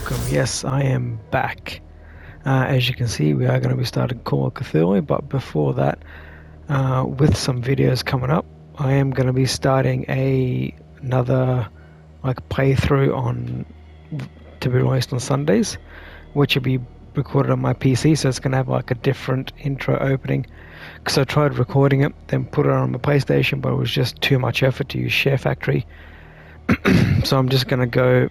welcome. Yes, I am back. As you can see, we are going to be starting Call of Cthulhu, but before that, with some videos coming up, I am going to be starting another playthrough to be released on Sundays, which will be recorded on my PC, so it's going to have a different intro opening. Because I tried recording it, then put it on my PlayStation, but it was just too much effort to use Share Factory. So I'm just going to go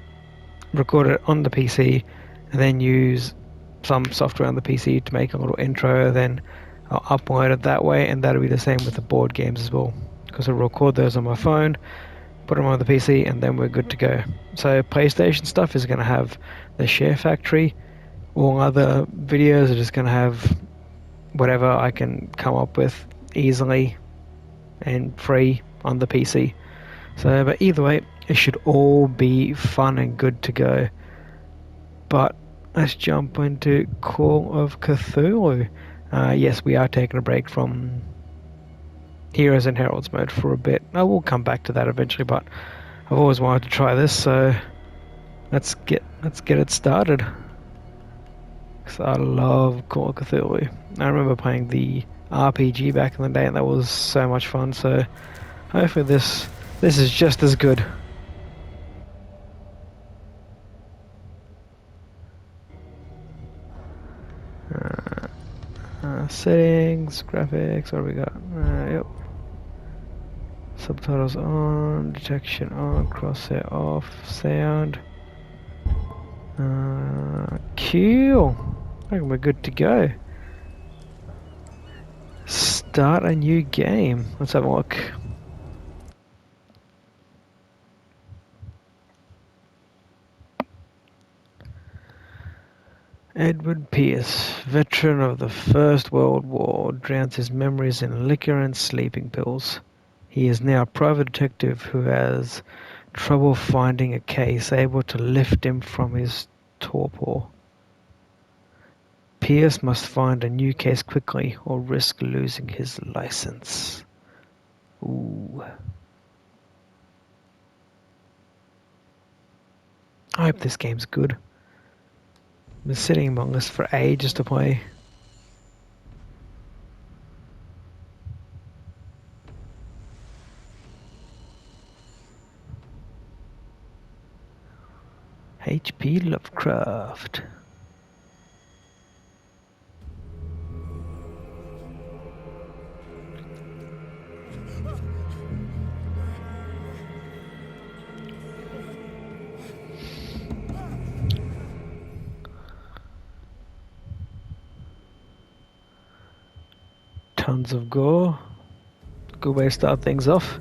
record it on the PC and then use some software on the PC to make a little intro, then I'll upload it that way, and that'll be the same with the board games as well, because I'll record those on my phone, put them on the PC, and then we're good to go. So PlayStation stuff is going to have the Share Factory. All other videos are just going to have whatever I can come up with easily and free on the PC. So, but either way, it should all be fun and good to go. But let's jump into Call of Cthulhu. Yes, we are taking a break from Heroes and Heralds mode for a bit. I will come back to that eventually, but I've always wanted to try this, so let's get it started. Because I love Call of Cthulhu. I remember playing the RPG back in the day, and that was so much fun. So hopefully this is just as good. Settings, graphics, what do we got? Yep. Subtitles on, detection on, crosshair off, sound. Cool. I think we're good to go. Start a new game. Let's have a look. Edward Pierce, veteran of the First World War, drowns his memories in liquor and sleeping pills. He is now a private detective who has trouble finding a case able to lift him from his torpor. Pierce must find a new case quickly or risk losing his license. Ooh. I hope this game's good. I've been sitting among this for ages to play. H.P. Lovecraft. Tons of gore. Good way to start things off.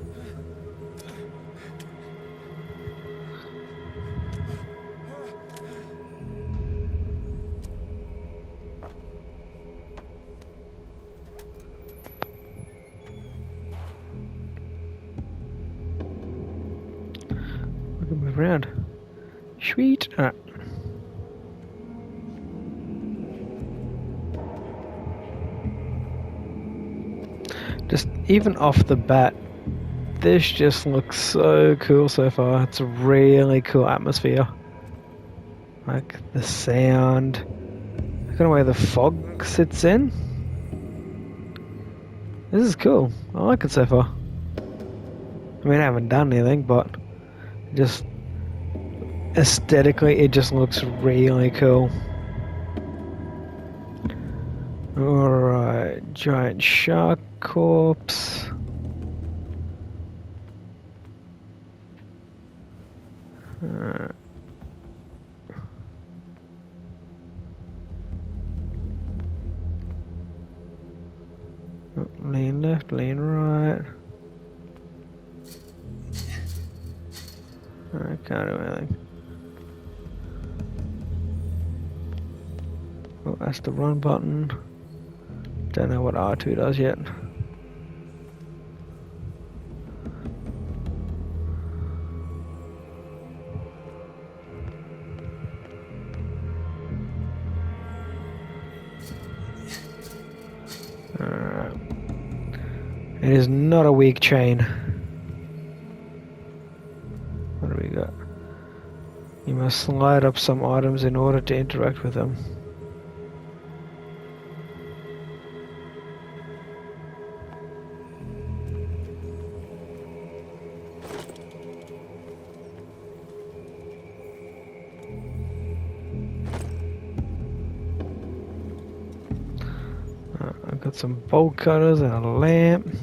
We can move around. Sweet. Alright. Just even off the bat, this just looks so cool so far. It's a really cool atmosphere. Like the sound. I don't know where the fog sits in. This is cool. I like it so far. I mean, I haven't done anything, but just aesthetically, it just looks really cool. Alright, giant shark corpse. Lean left, lean right. I can't do anything. Oh, that's the run button. Don't know what R2 does yet. Alright. It is not a weak chain. What do we got? You must slide up some items in order to interact with them. I've got some bolt cutters and a lamp.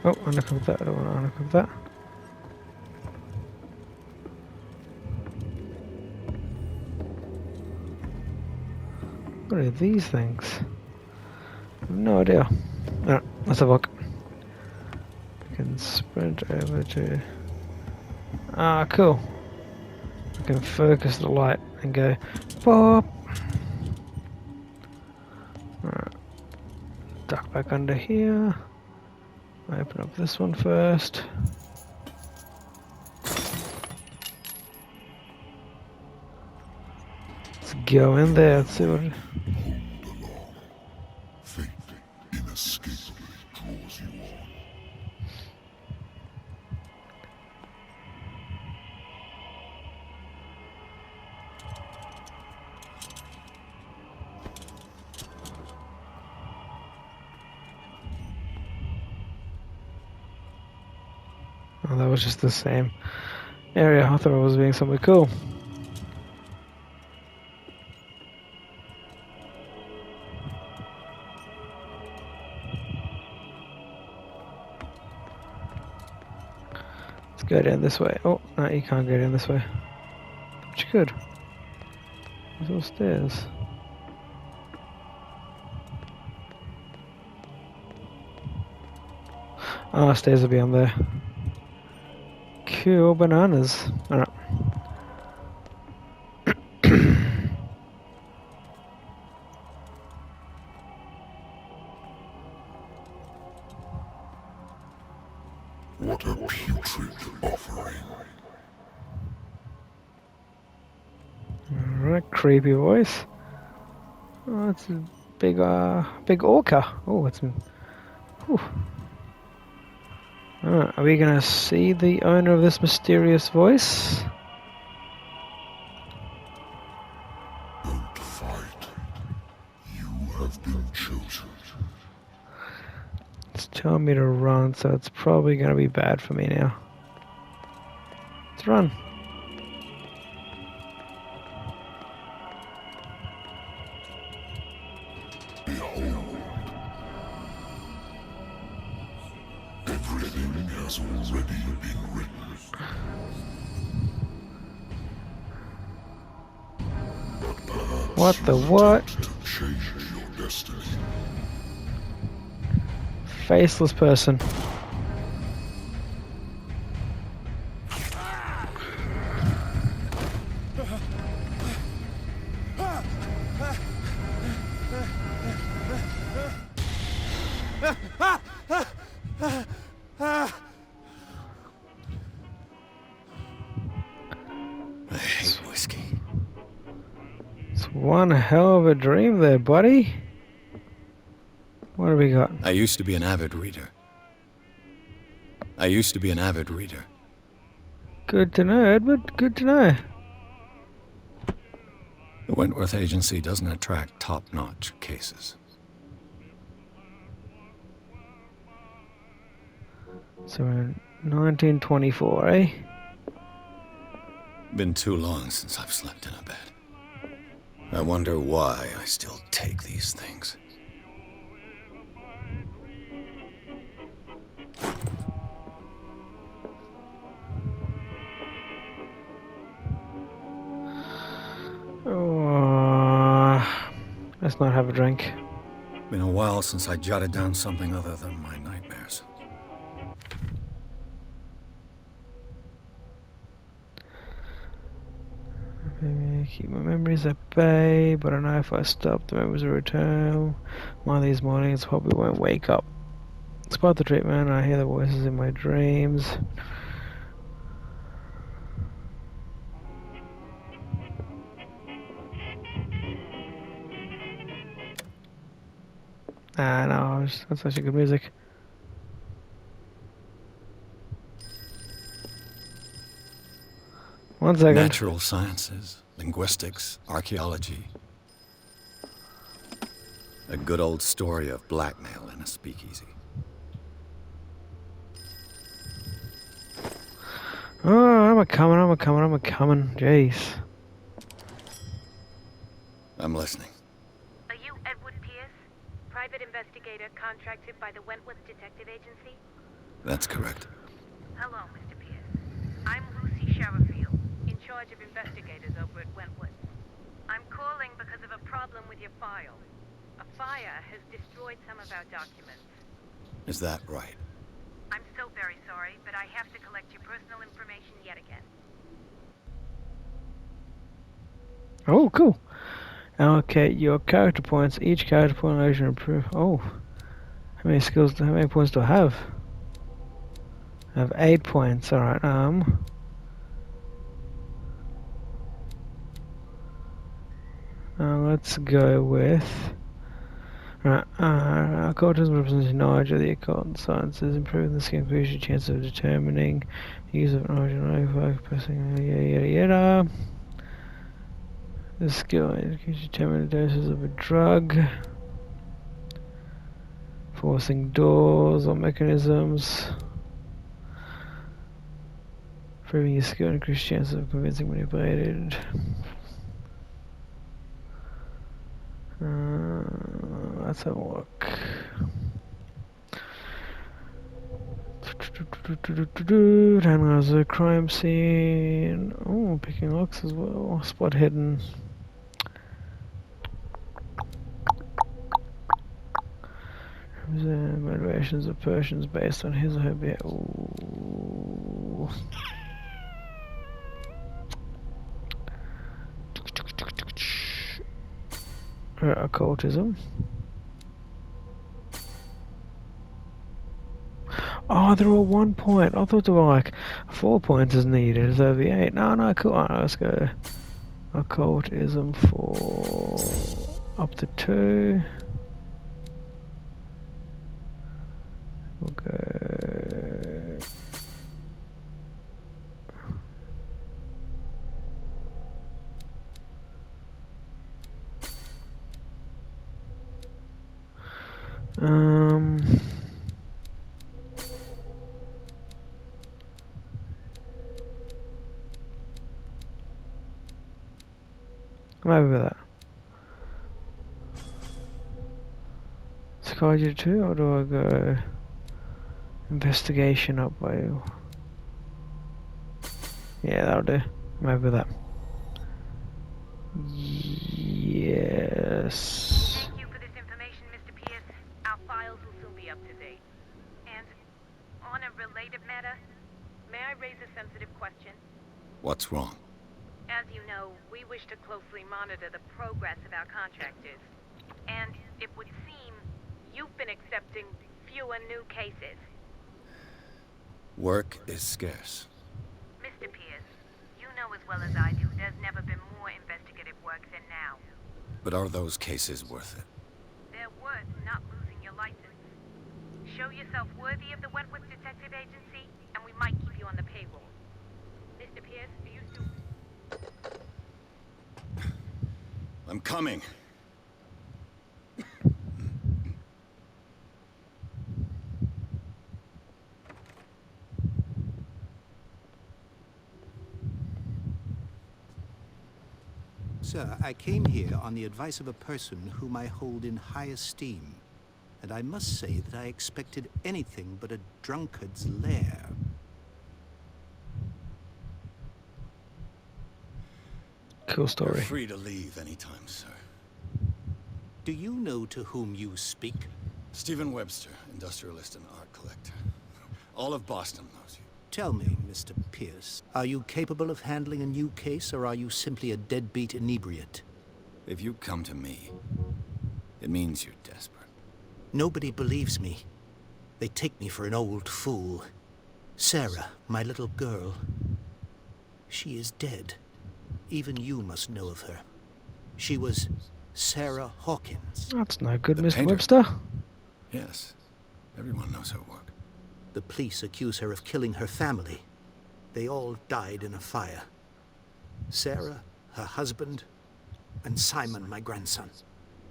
Oh, undercover that. I don't want to undercover that. What are these things? I have no idea. Alright, let's have a look. I can sprint over to... Ah, cool. I can focus the light and go pop. Alright. Duck back under here. I open up this one first. Let's go in there. Let's see what. Fate inescapably draws you on. Oh, that was just the same area. I thought I was being somewhere cool. Let's go down this way. Oh, no, you can't go down this way. But you could. There's all stairs. Ah, stairs will be on there. Cool bananas. Alright. What a putrid offering. Alright, creepy voice. Oh, it's a big orca. Oh, it's... Whew. Alright, are we gonna see the owner of this mysterious voice? Don't fight. You have been chosen. It's telling me to run, so it's probably gonna be bad for me now. Let's run. Behold. Everything has already been written. But perhaps What the you what? attempt to change your destiny. Faceless person. I hate whiskey. It's one hell of a dream there, buddy. What have we got? I used to be an avid reader. Good to know, Edward. Good to know. The Wentworth Agency doesn't attract top-notch cases. So we're in 1924, eh? Been too long since I've slept in a bed. I wonder why I still take these things. Oh, let's not have a drink. Been a while since I jotted down something other than my nightmares. Maybe keep my memories at bay, but I know if I stop, the memories will return. One of these mornings, probably won't wake up. Despite the treatment, I hear the voices in my dreams. Ah, no, that's actually good music. One second. Natural sciences, linguistics, archaeology. A good old story of blackmail in a speakeasy. Oh, I'm a coming. Jeez. I'm listening. Are you Edward Pierce, private investigator contracted by the Wentworth Detective Agency? That's correct. Hello, Mr. Pierce. I'm Lucy Sherifield, in charge of investigators over at Wentworth. I'm calling because of a problem with your file. A fire has destroyed some of our documents. Is that right? I'm so very sorry, but I have to collect your personal information yet again. Oh, cool. Allocate your character points. Each character point allows you to improve. Oh, how many points do I have? I have 8 points. All right. Let's go with. Occultism represents knowledge of the occult and sciences, improving the skin increases your chance of determining use of knowledge and pressing yada yada. The skill indicates determining the doses of a drug, forcing doors or mechanisms, improving your skill and increased chance of convincing manipulated. Let's have a look. Analyze a crime scene. Oh, picking locks as well. Spot hidden. The motivations of persons based on his or her behavior. Ooh. Occultism. Oh, they're all 1 point. I thought they were like 4 points is needed. Is over the 8? No, cool. Alright, let's go. Occultism for up to 2. We'll go. I'm happy with that. Psychology 2, or do I go investigation up by. Yeah, that'll do. I'm happy with that. Yes. Thank you for this information, Mr. Pierce. Our files will soon be up to date. And on a related matter, may I raise a sensitive question? What's wrong? As you know, we wish to closely monitor the progress of our contractors. And it would seem you've been accepting fewer new cases. Work is scarce. Mr. Pierce, you know as well as I do there's never been more investigative work than now. But are those cases worth it? They're worth not losing your license. Show yourself worthy of the Wentworth Detective Agency, and we might keep you on the payroll. Mr. Pierce, are you still... I'm coming. Sir, I came here on the advice of a person whom I hold in high esteem, and I must say that I expected anything but a drunkard's lair. Cool You're story. free to leave anytime, sir. Do you know to whom you speak? Stephen Webster, industrialist and art collector. All of Boston knows you. Tell me, Mr. Pierce, are you capable of handling a new case, or are you simply a deadbeat inebriate? If you come to me, it means you're desperate. Nobody believes me. They take me for an old fool. Sarah, my little girl, she is dead. Even you must know of her. She was Sarah Hawkins. That's no good, The Mr. painter. Webster. Yes, everyone knows her work. The police accuse her of killing her family. They all died in a fire. Sarah, her husband, and Simon, my grandson.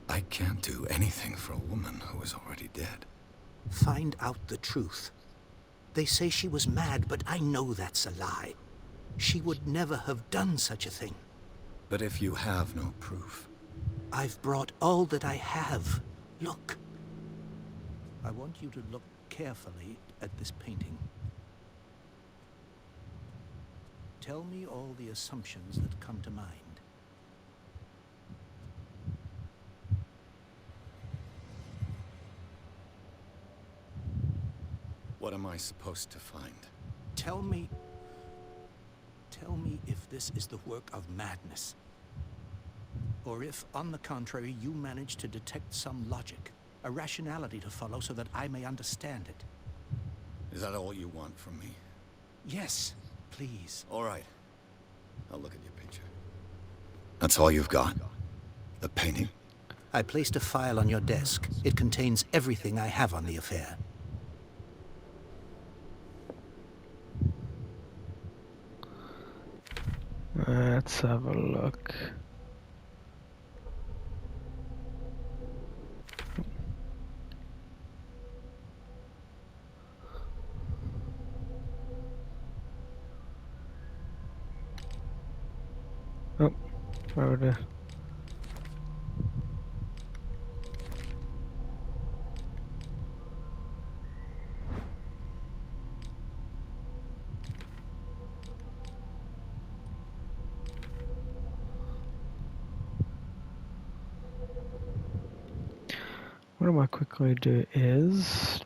I can't do anything for a woman who is already dead. Find out the truth. They say she was mad, but I know that's a lie. She would never have done such a thing. But if you have no proof... I've brought all that I have. Look. I want you to look carefully at this painting. Tell me all the assumptions that come to mind. What am I supposed to find? Tell me if this is the work of madness. Or if, on the contrary, you manage to detect some logic, a rationality to follow so that I may understand it. Is that all you want from me? Yes, please. All right. I'll look at your picture. That's all you've got? The painting? I placed a file on your desk. It contains everything I have on the affair. Let's have a look. Oh, over there. What I might quickly do is...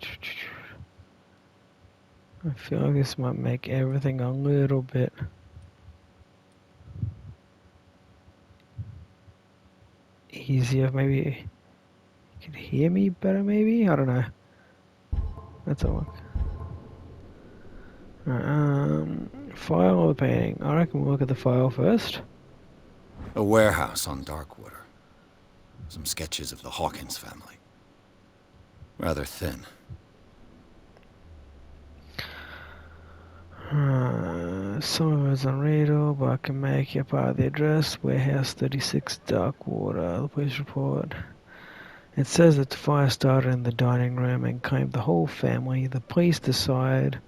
I feel like this might make everything a little bit easier. Maybe you can hear me better, maybe? I don't know. Let's have a look. Alright, file or the painting? I reckon we'll look at the file first. A warehouse on Darkwater. Some sketches of the Hawkins family. Rather thin. Some of it's unreadable, but I can make it part of the address. Warehouse 36 Darkwater, the police report. It says that the fire started in the dining room and claimed the whole family. The police decide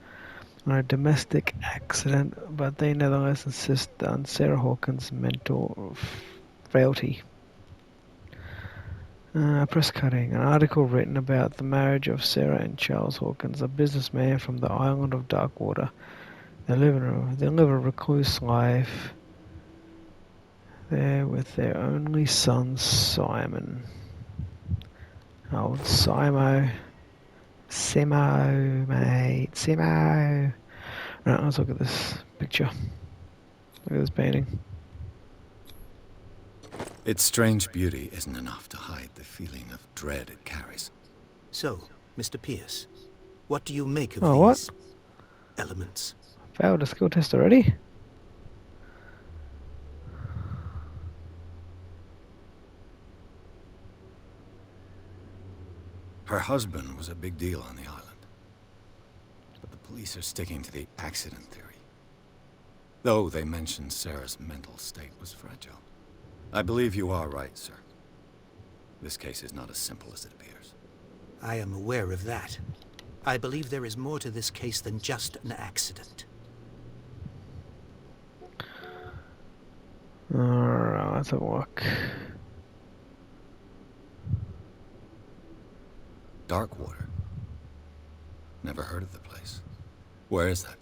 on a domestic accident, but they nevertheless insist on Sarah Hawkins' mental frailty. Press cutting. An article written about the marriage of Sarah and Charles Hawkins, a businessman from the island of Darkwater. They live a recluse life there with their only son, Simon. Old Simo. Simo, mate. Simo. Right, let's look at this picture. Look at this painting. Its strange beauty isn't enough to hide the feeling of dread it carries. So, Mr. Pierce, what do you make of Oh, these what? elements? Failed a skill test already? Her husband was a big deal on the island. But the police are sticking to the accident theory. Though they mentioned Sarah's mental state was fragile. I believe you are right, sir. This case is not as simple as it appears. I am aware of that. I believe there is more to this case than just an accident. Alright, let's have a look. Darkwater. Never heard of the place. Where is that?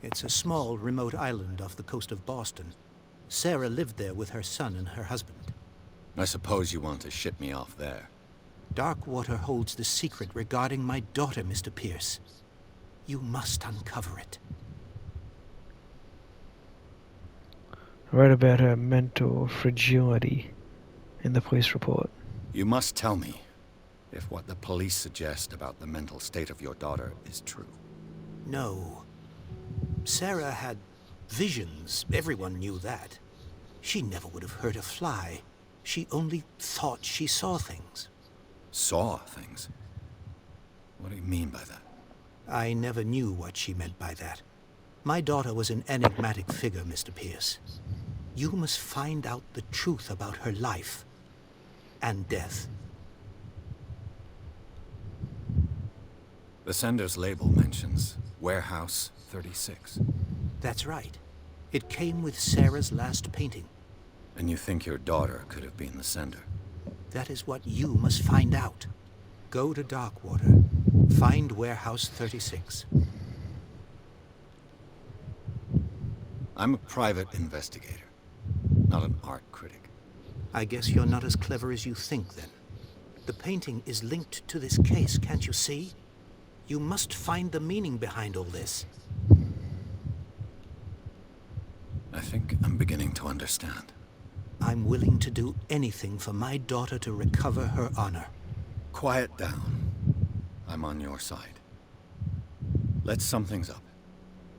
It's a small, remote island off the coast of Boston. Sarah lived there with her son and her husband. I suppose you want to ship me off there. Darkwater holds the secret regarding my daughter, Mr. Pierce. You must uncover it. I read about her mental fragility in the police report. You must tell me if what the police suggest about the mental state of your daughter is true. No. Sarah had visions. Everyone knew that. She never would have hurt a fly. She only thought she saw things. Saw things? What do you mean by that? I never knew what she meant by that. My daughter was an enigmatic figure, Mr. Pierce. You must find out the truth about her life and death. The sender's label mentions Warehouse 36. That's right. It came with Sarah's last painting. And you think your daughter could have been the sender? That is what you must find out. Go to Darkwater. Find Warehouse 36. I'm a private investigator, not an art critic. I guess you're not as clever as you think, then. The painting is linked to this case, can't you see? You must find the meaning behind all this. I think I'm beginning to understand. I'm willing to do anything for my daughter to recover her honor. Quiet down. I'm on your side. Let's sum things up.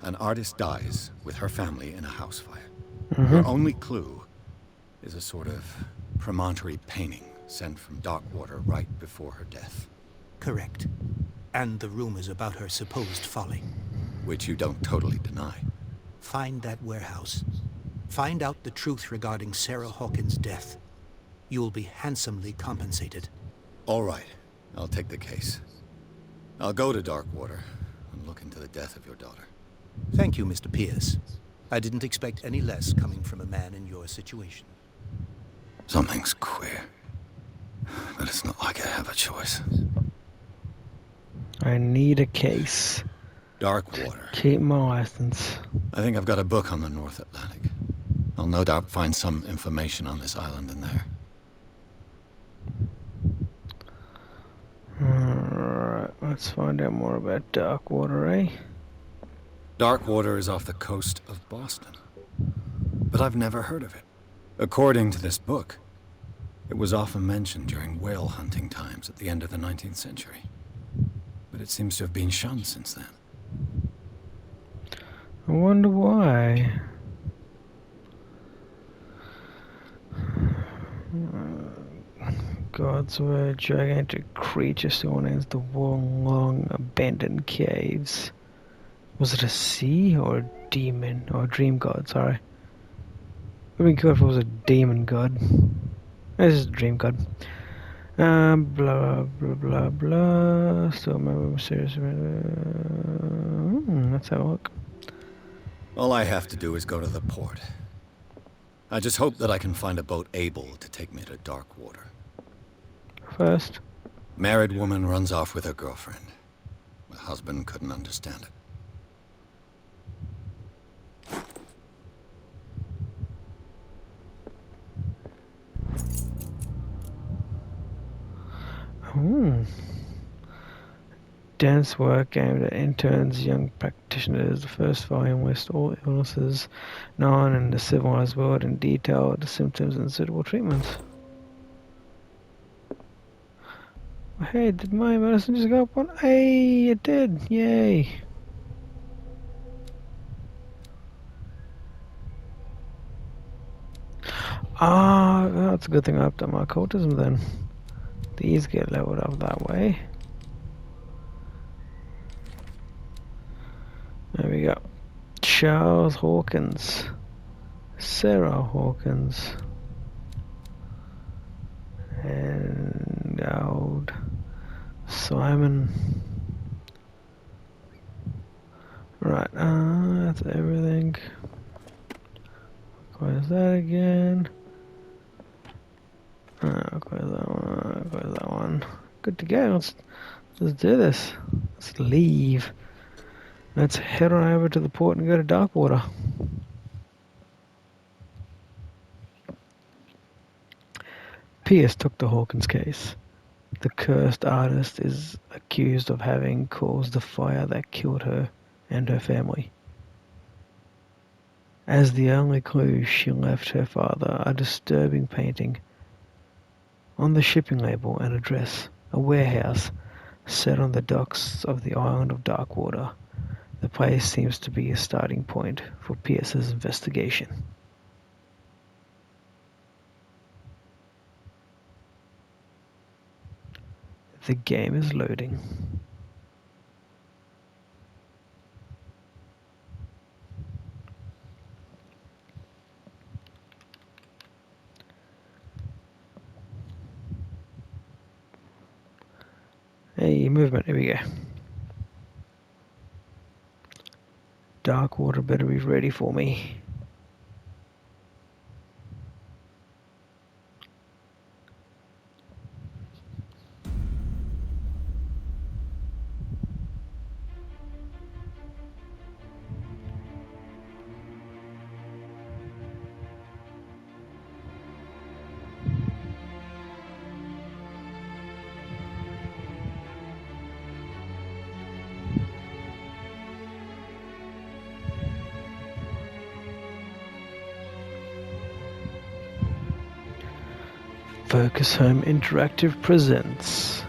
An artist dies with her family in a house fire. Your only clue is a sort of promontory painting sent from Darkwater right before her death. Correct. And the rumors about her supposed folly. Which you don't totally deny. Find that warehouse. Find out the truth regarding Sarah Hawkins' death. You'll be handsomely compensated. All right, I'll take the case. I'll go to Darkwater and look into the death of your daughter. Thank you, Mr. Pierce. I didn't expect any less coming from a man in your situation. Something's queer. But it's not like I have a choice. I need a case. Darkwater. Keep my license. I think I've got a book on the North Atlantic. I'll no doubt find some information on this island in there. Alright, let's find out more about Darkwater, eh? Darkwater is off the coast of Boston. But I've never heard of it. According to this book, it was often mentioned during whale hunting times at the end of the 19th century. But it seems to have been shunned since then. I wonder why. God's word, gigantic creature surrounding the long abandoned caves. Was it a sea or a demon? Or a dream god, sorry. Would be good if it was a demon god. This is a dream god. Blah blah blah blah. Still remember serious. Let's have a look. All I have to do is go to the port. I just hope that I can find a boat able to take me to Darkwater. First. Married woman runs off with her girlfriend. My husband couldn't understand it. Dance work aimed at interns, young practitioners. The first volume lists all illnesses known in the civilized world in detail, the symptoms and suitable treatments. Hey, did my medicine just go up one? Hey, it did! Yay! Ah, that's a good thing I've done my cultism then. These get leveled up that way. There we go. Charles Hawkins. Sarah Hawkins. And old Simon. Right, that's everything. Close that again. Close that one, close that one. Good to go, let's do this. Let's leave. Let's head on over to the port and go to Darkwater. Pierce took the Hawkins case. The cursed artist is accused of having caused the fire that killed her and her family. As the only clue, she left her father a disturbing painting. On the shipping label, an address, a warehouse, set on the docks of the island of Darkwater. The place seems to be a starting point for Pierce's investigation. The game is loading. Hey, movement. Here we go. Dark water better be ready for me. Focus Home Interactive presents.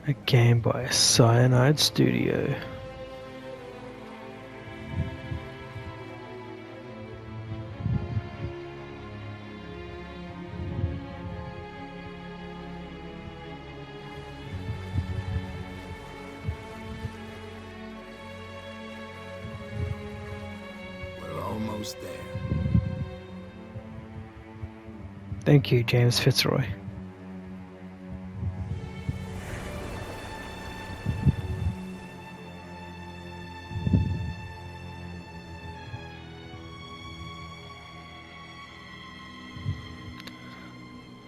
A game by Cyanide Studio. We're almost there. Thank you, James Fitzroy.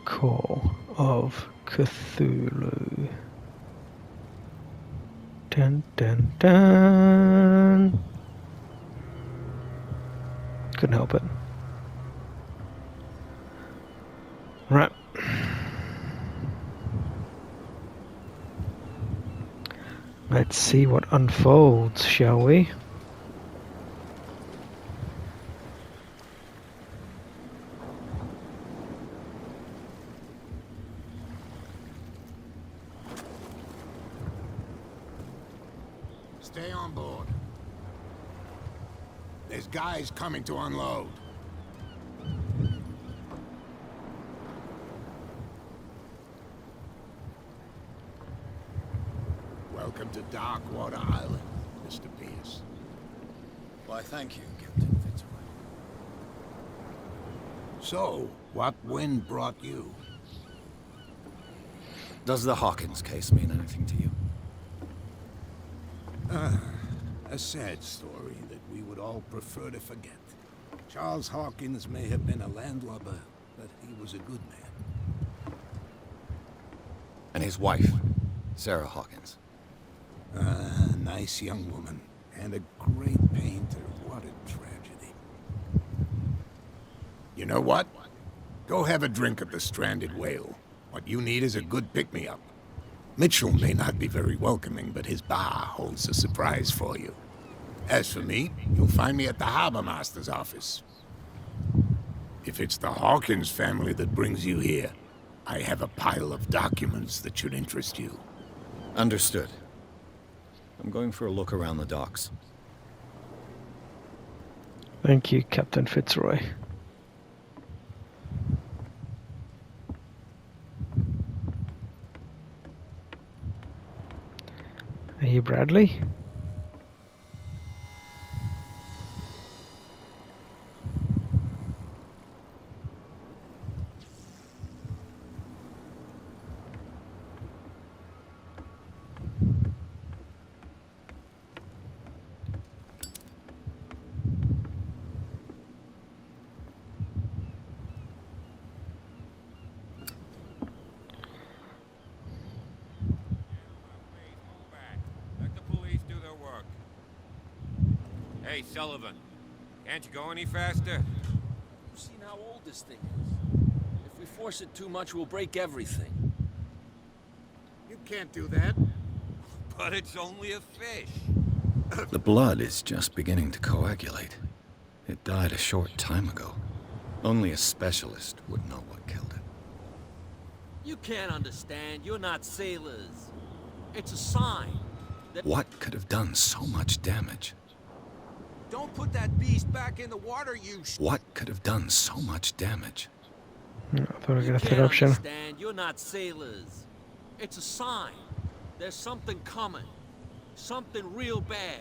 Call of Cthulhu. Dun dun dun. Couldn't help it. Right. Let's see what unfolds, shall we? Stay on board. There's guys coming to unload. Welcome to Darkwater Island, Mr. Pierce. Why, thank you, Captain Fitzroy. So, what wind brought you? Does the Hawkins case mean anything to you? A sad story that we would all prefer to forget. Charles Hawkins may have been a landlubber, but he was a good man. And his wife, Sarah Hawkins. A nice young woman, and a great painter. What a tragedy. You know what? Go have a drink at the Stranded Whale. What you need is a good pick-me-up. Mitchell may not be very welcoming, but his bar holds a surprise for you. As for me, you'll find me at the Harbor Master's office. If it's the Hawkins family that brings you here, I have a pile of documents that should interest you. Understood. I'm going for a look around the docks. Thank you, Captain Fitzroy. Are you Bradley? Let the police do their work. Hey, Sullivan. Can't you go any faster? You've seen how old this thing is. If we force it too much, we'll break everything. You can't do that. But it's only a fish. The blood is just beginning to coagulate. It died a short time ago. Only a specialist would know what killed it. You can't understand. You're not sailors. It's a sign. What could have done so much damage? Don't put that beast back in the water, you What could have done so much damage? I thought I You got a third can't option. understand. You're not sailors. It's a sign. There's something coming. Something real bad.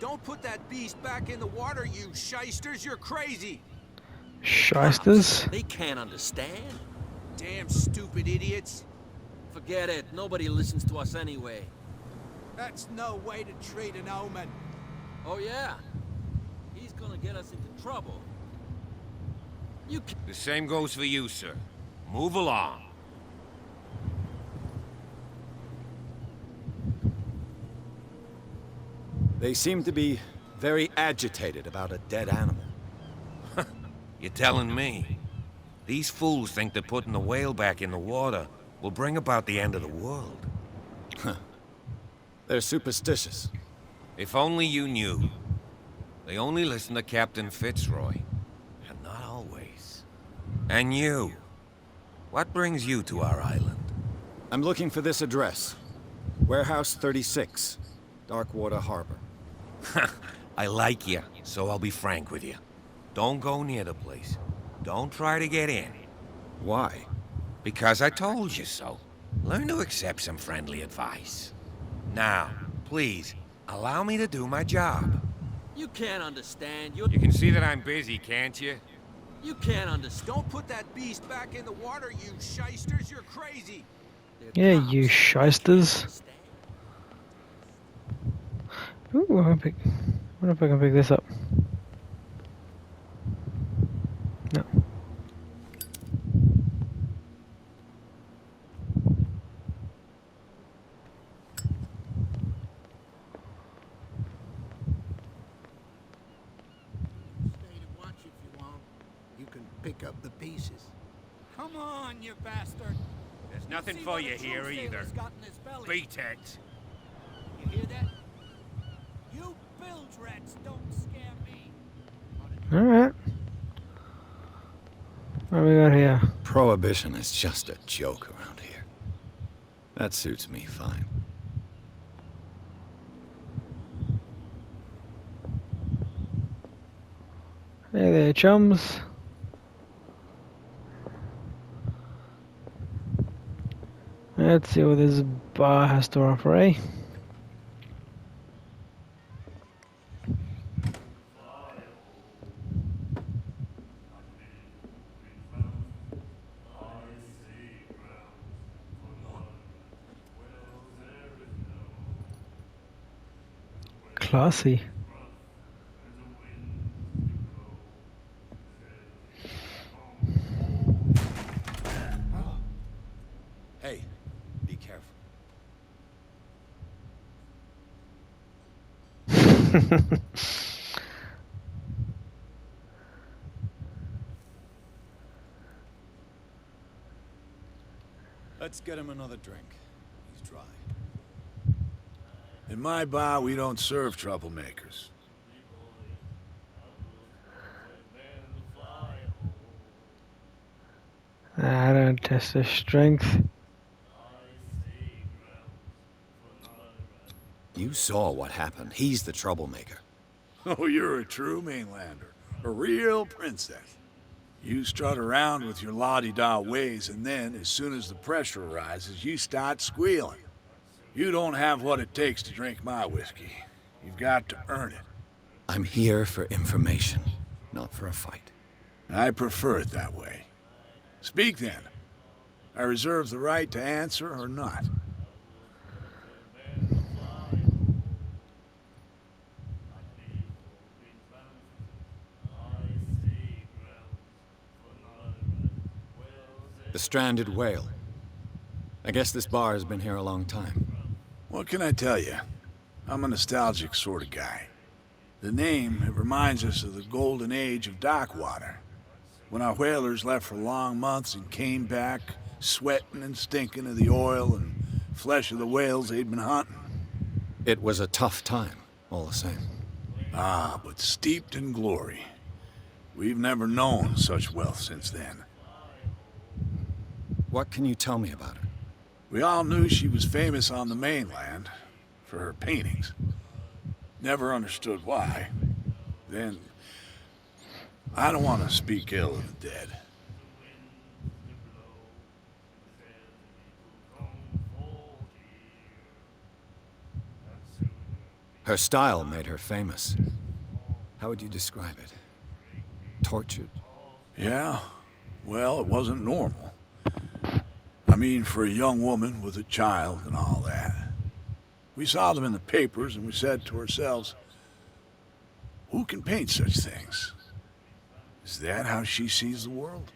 Don't put that beast back in the water, you shysters. You're crazy. Shysters? They can't understand. Damn stupid idiots. Forget it. Nobody listens to us anyway. That's no way to treat an omen. Oh, yeah? He's gonna get us into trouble. You can't... The same goes for you, sir. Move along. They seem to be very agitated about a dead animal. You're telling me? These fools think that putting the whale back in the water will bring about the end of the world. They're superstitious. If only you knew. They only listen to Captain Fitzroy. And not always. And you. What brings you to our island? I'm looking for this address. Warehouse 36, Darkwater Harbor. I like you, so I'll be frank with you. Don't go near the place. Don't try to get in. Why? Because I told you so. Learn to accept some friendly advice. Now, please, allow me to do my job. You can't understand. You can see that I'm busy, can't you? You can't understand. Don't put that beast back in the water, you shysters. You're crazy. Yeah, you shysters. Ooh, I wonder if I can pick this up. No. Stay to watch if you want. You can pick up the pieces. Come on, you bastard. There's nothing See for what you a true here either. sailor's got in his belly. Beat it. You hear that? You bilge rats don't scare me. Alright. What do we got here? Prohibition is just a joke around here. That suits me fine. Hey there, chums. Let's see what this bar has to offer, eh? Classy. Hey, be careful. Let's get him another drink. He's dry. In my bar, we don't serve troublemakers. I don't test their strength. You saw what happened. He's the troublemaker. Oh, you're a true mainlander. A real princess. You strut around with your la-di-da ways, and then, as soon as the pressure arises, you start squealing. You don't have what it takes to drink my whiskey. You've got to earn it. I'm here for information, not for a fight. I prefer it that way. Speak then. I reserve the right to answer or not. The stranded whale. I guess this bar has been here a long time. What can I tell you? I'm a nostalgic sort of guy. The name, it reminds us of the golden age of dockwater. When our whalers left for long months and came back, sweating and stinking of the oil and flesh of the whales they'd been hunting. It was a tough time, all the same. Ah, but steeped in glory. We've never known such wealth since then. What can you tell me about her? We all knew she was famous on the mainland for her paintings. Never understood why. Then, I don't want to speak ill of the dead. Her style made her famous. How would you describe it? Tortured? Yeah, well, it wasn't normal. I mean, for a young woman with a child and all that. We saw them in the papers and we said to ourselves, who can paint such things? Is that how she sees the world?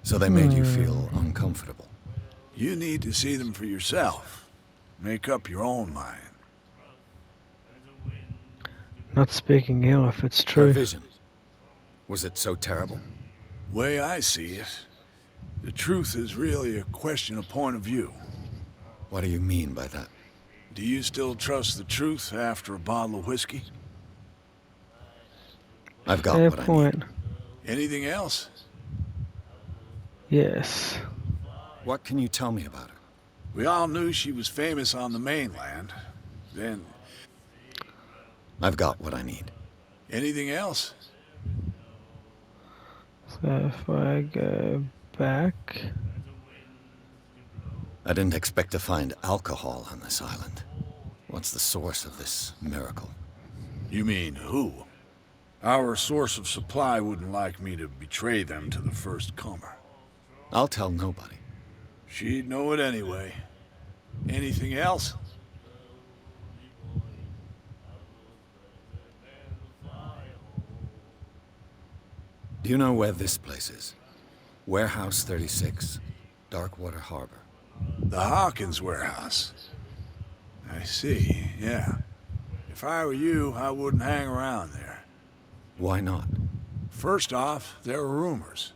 So they made you feel uncomfortable. You need to see them for yourself. Make up your own mind. Not speaking ill if it's Her true. vision. Was it so terrible? Way I see it, the truth is really a question of point of view. What do you mean by that? Do you still trust the truth after a bottle of whiskey? I've got Fair what I point. need. Anything else? Yes. What can you tell me about her? We all knew she was famous on the mainland. Then, I've got what I need. anything else? So if I go back... I didn't expect to find alcohol on this island. What's the source of this miracle? You mean who? Our source of supply wouldn't like me to betray them to the first comer. I'll tell nobody. She'd know it anyway. Anything else? Do you know where this place is? Warehouse 36, Darkwater Harbor. The Hawkins warehouse. I see, yeah. If I were you, I wouldn't hang around there. Why not? First off, there are rumors.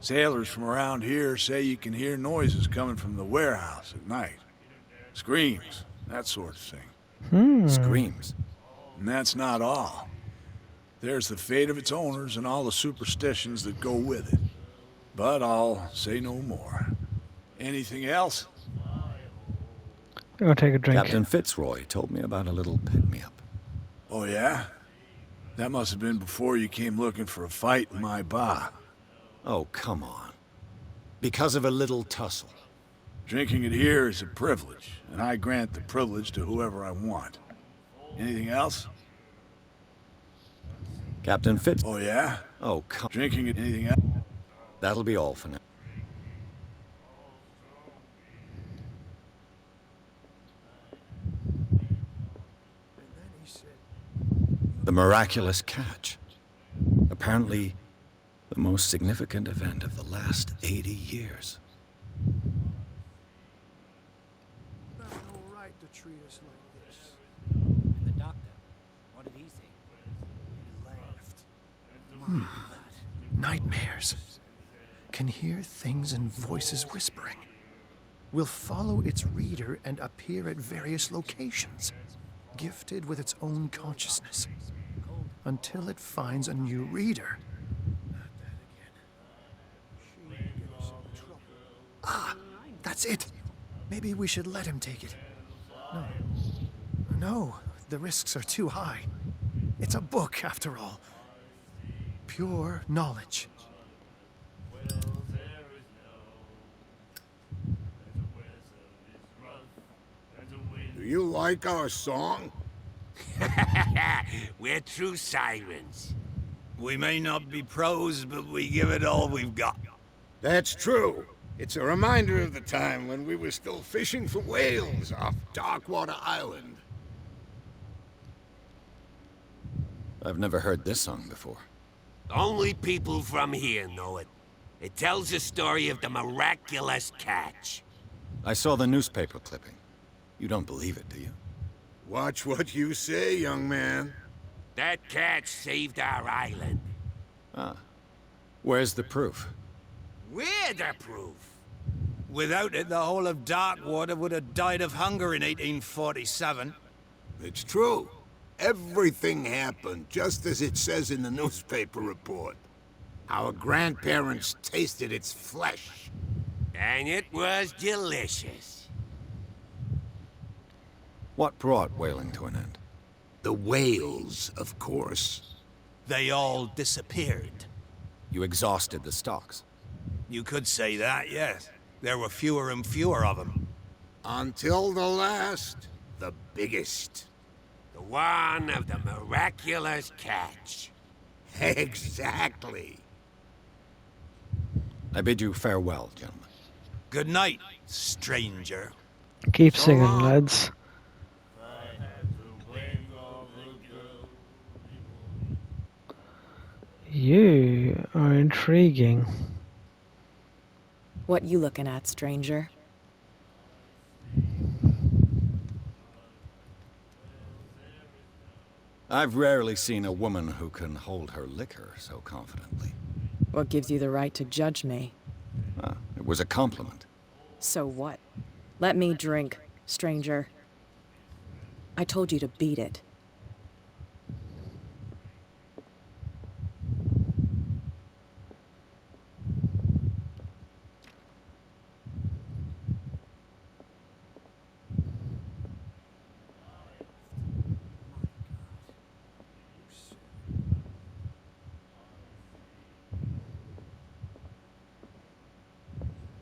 Sailors from around here say you can hear noises coming from the warehouse at night. Screams, that sort of thing. Screams. And that's not all. There's the fate of its owners and all the superstitions that go with it. But I'll say no more. Anything else? I'll take a drink. Captain Fitzroy told me about a little pick-me-up. Oh, yeah? That must have been before you came looking for a fight in my bar. Oh, come on. Because of a little tussle. Drinking it here is a privilege, and I grant the privilege to whoever I want. Anything else? Captain Fitz... Oh, yeah? Oh, come... Drinking it, anything else? That'll be all for now. The miraculous catch. Apparently, the most significant event of the last 80 years. Not no right to treat us like this. The doctor, what did he say? He laughed. Nightmares. Can hear things and voices whispering. Will follow its reader and appear at various locations, gifted with its own consciousness, until it finds a new reader. Ah, that's it. Maybe we should let him take it. No, the risks are too high. It's a book, after all. Pure knowledge. Do you like our song? We're true sirens. We may not be pros, but we give it all we've got. That's true. It's a reminder of the time when we were still fishing for whales off Darkwater Island. I've never heard this song before. Only people from here know it. It tells the story of the miraculous catch. I saw the newspaper clipping. You don't believe it, do you? Watch what you say, young man. That catch saved our island. Ah. Where's the proof? We're the proof. Without it, the whole of Darkwater would have died of hunger in 1847. It's true. Everything happened just as it says in the newspaper report. Our grandparents tasted its flesh. And it was delicious. What brought whaling to an end? The whales, of course. They all disappeared. You exhausted the stocks. You could say that, yes. There were fewer and fewer of them. Until the last, the biggest. The One of the miraculous catch. Exactly. I bid you farewell, gentlemen. Good night, stranger. Keep So singing, long. lads. You are intriguing. What you looking at, stranger? I've rarely seen a woman who can hold her liquor so confidently. What gives you the right to judge me? Ah, it was a compliment. So what? Let me drink, stranger. I told you to beat it.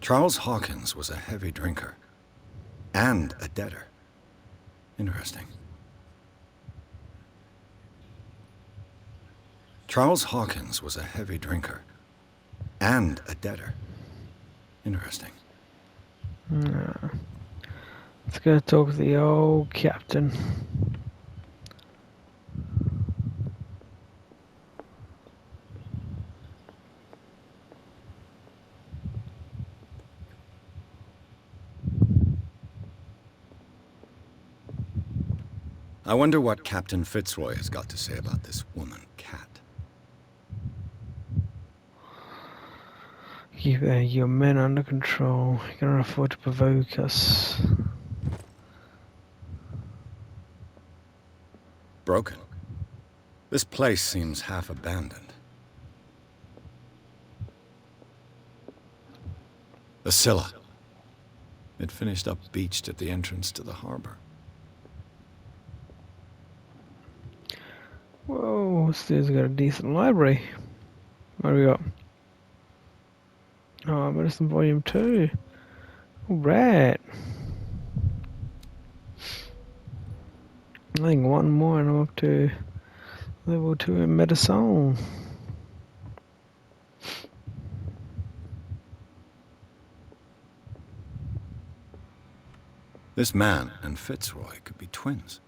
Charles Hawkins was a heavy drinker. And a debtor. Interesting. Charles Hawkins was a heavy drinker. And a debtor. Interesting. Let's go talk to the old captain. I wonder what Captain Fitzroy has got to say about this woman, Cat. Keep your men under control. You cannot afford to provoke us. Broken. This place seems half abandoned. The Scylla. It finished up beached at the entrance to the harbor. Whoa, this dude's got a decent library. What do we got? Oh, Medicine Volume 2. Alright. I think one more and I'm up to level 2 in Medicine. This man and Fitzroy could be twins.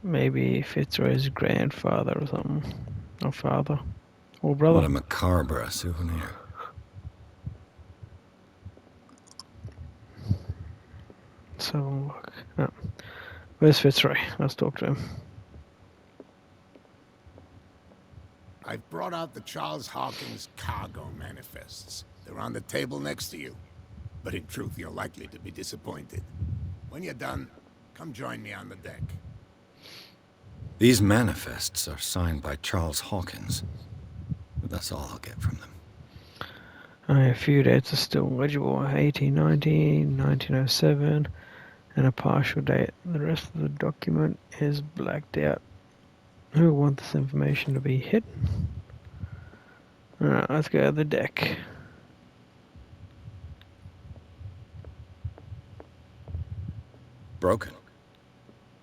Maybe Fitzroy's grandfather or something. Or father. Or brother. What a macabre souvenir. Let's have a look. Oh. Where's Fitzroy? Let's talk to him. I've brought out the Charles Hawkins cargo manifests. They're on the table next to you. But in truth, you're likely to be disappointed. When you're done, come join me on the deck. These manifests are signed by Charles Hawkins. But that's all I'll get from them. A few dates are still legible. 1819, 1907, and a partial date. The rest of the document is blacked out. Who want this information to be hidden? Alright, let's go to the deck. Broken.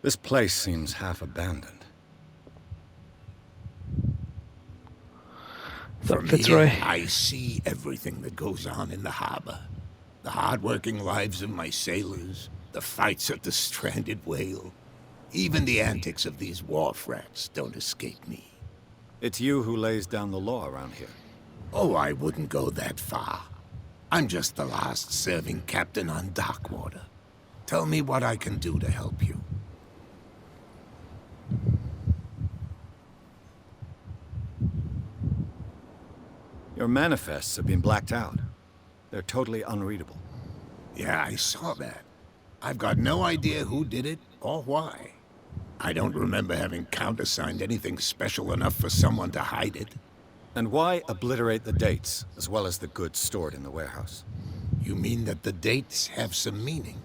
This place seems half abandoned. From Fitzroy. here, I see everything that goes on in the harbor. The hard-working lives of my sailors, the fights at the stranded whale. Even the antics of these wharf rats don't escape me. It's you who lays down the law around here. Oh, I wouldn't go that far. I'm just the last serving captain on Darkwater. Tell me what I can do to help you. Your manifests have been blacked out. They're totally unreadable. Yeah, I saw that. I've got no idea who did it or why. I don't remember having countersigned anything special enough for someone to hide it. And why obliterate the dates, as well as the goods stored in the warehouse? You mean that the dates have some meaning?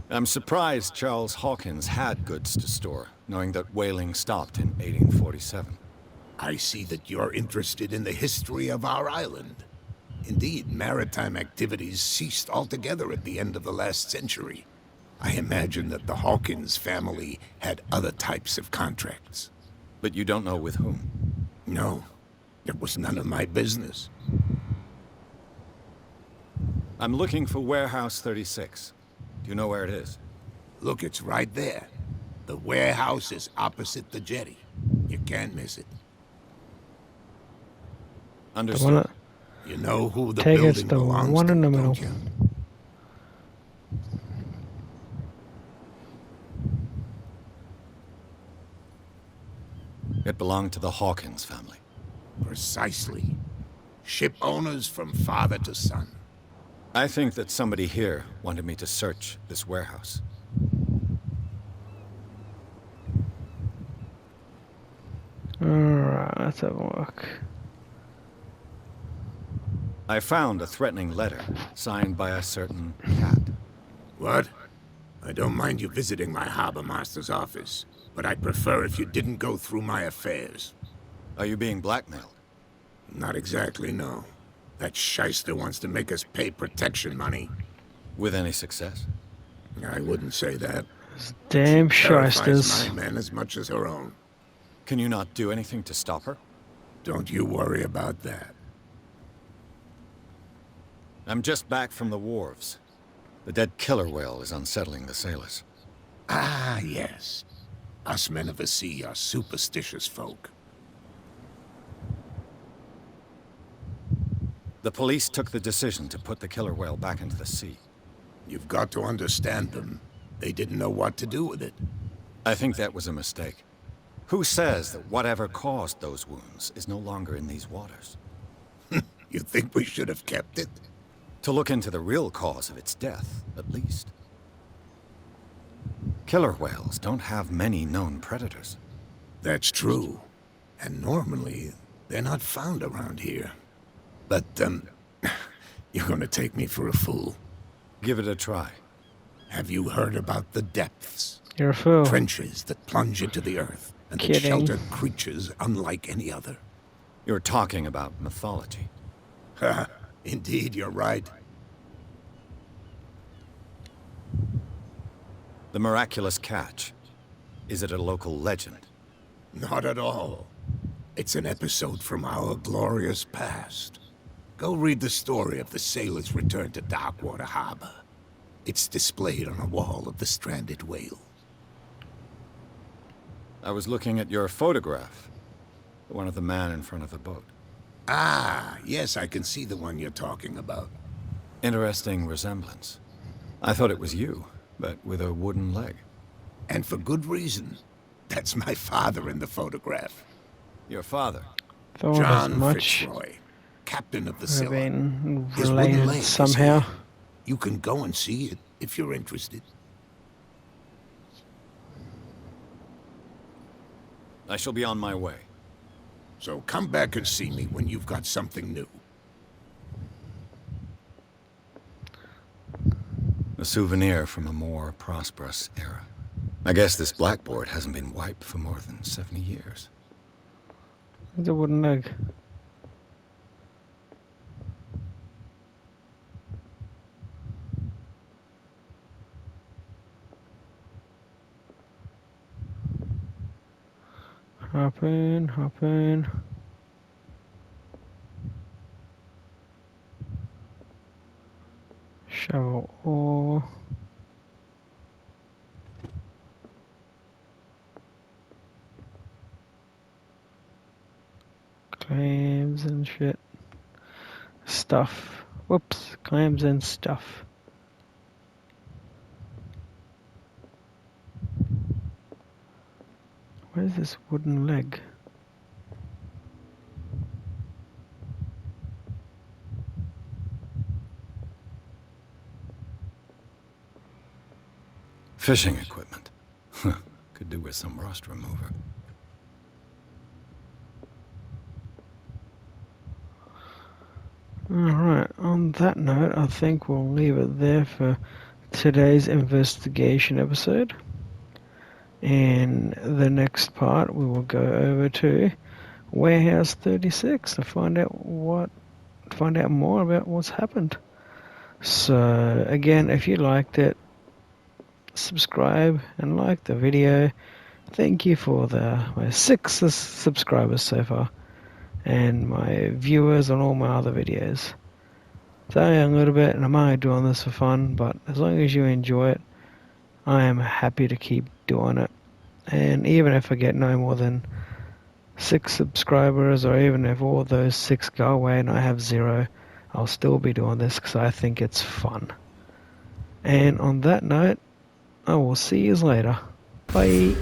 I'm surprised Charles Hawkins had goods to store, knowing that whaling stopped in 1847. I see that you're interested in the history of our island. Indeed, maritime activities ceased altogether at the end of the last century. I imagine that the Hawkins family had other types of contracts. But you don't know with whom? No, it was none of my business. I'm looking for Warehouse 36. Do you know where it is? Look, it's right there. The warehouse is opposite the jetty. You can't miss it. Understood. You know who the Take it's building the belongs one to, in the middle. don't you? It belonged to the Hawkins family. Precisely. Ship owners from father to son. I think that somebody here wanted me to search this warehouse. Alright, let's have a look. I found a threatening letter signed by a certain cat. What? I don't mind you visiting my harbor master's office, but I'd prefer if you didn't go through my affairs. Are you being blackmailed? Not exactly, no. That shyster wants to make us pay protection money. With any success? I wouldn't say that. Damn She terrifies shysters. my men as much as her own. Can you not do anything to stop her? Don't you worry about that. I'm just back from the wharves. The dead killer whale is unsettling the sailors. Ah, yes. Us men of the sea are superstitious folk. The police took the decision to put the killer whale back into the sea. You've got to understand them. They didn't know what to do with it. I think that was a mistake. Who says that whatever caused those wounds is no longer in these waters? You think we should have kept it? To look into the real cause of its death, at least. Killer whales don't have many known predators. That's true. And normally, they're not found around here. But, you're gonna take me for a fool. Give it a try. Have you heard about the depths? You're a fool. Trenches that plunge into the earth and that Kidding. shelter creatures unlike any other. You're talking about mythology. Ha! Indeed, you're right. The miraculous catch. Is it a local legend? Not at all. It's an episode from our glorious past. Go read the story of the sailor's return to Darkwater Harbor. It's displayed on a wall of the stranded whale. I was looking at your photograph. The one of the man in front of the boat. Ah, yes, I can see the one you're talking about. Interesting resemblance. I thought it was you, but with a wooden leg. And for good reason. That's my father in the photograph. Your father? Thought as John much. Fitzroy, captain of the Have Scylla. been His wooden related leg is somehow. here. You can go and see it if you're interested. I shall be on my way. So come back and see me when you've got something new. A souvenir from a more prosperous era. I guess this blackboard hasn't been wiped for more than 70 years. The wooden leg. Hop in, hop in. Shovel ore. Clams and shit. Stuff. Whoops, clams and stuff. Where's this wooden leg? Fishing equipment. Could do with some rust remover. Alright, on that note, I think we'll leave it there for today's investigation episode. In the next part, we will go over to Warehouse 36 to find out more about what's happened. So again, if you liked it, subscribe and like the video. Thank you for my 6 subscribers so far, and my viewers on all my other videos. Sorry a little bit, and I'm only doing this for fun, but as long as you enjoy it, I am happy to keep doing it. And even if I get no more than 6 subscribers, or even if all those 6 go away and I have 0, I'll still be doing this because I think it's fun. And on that note, I will see you later. Bye.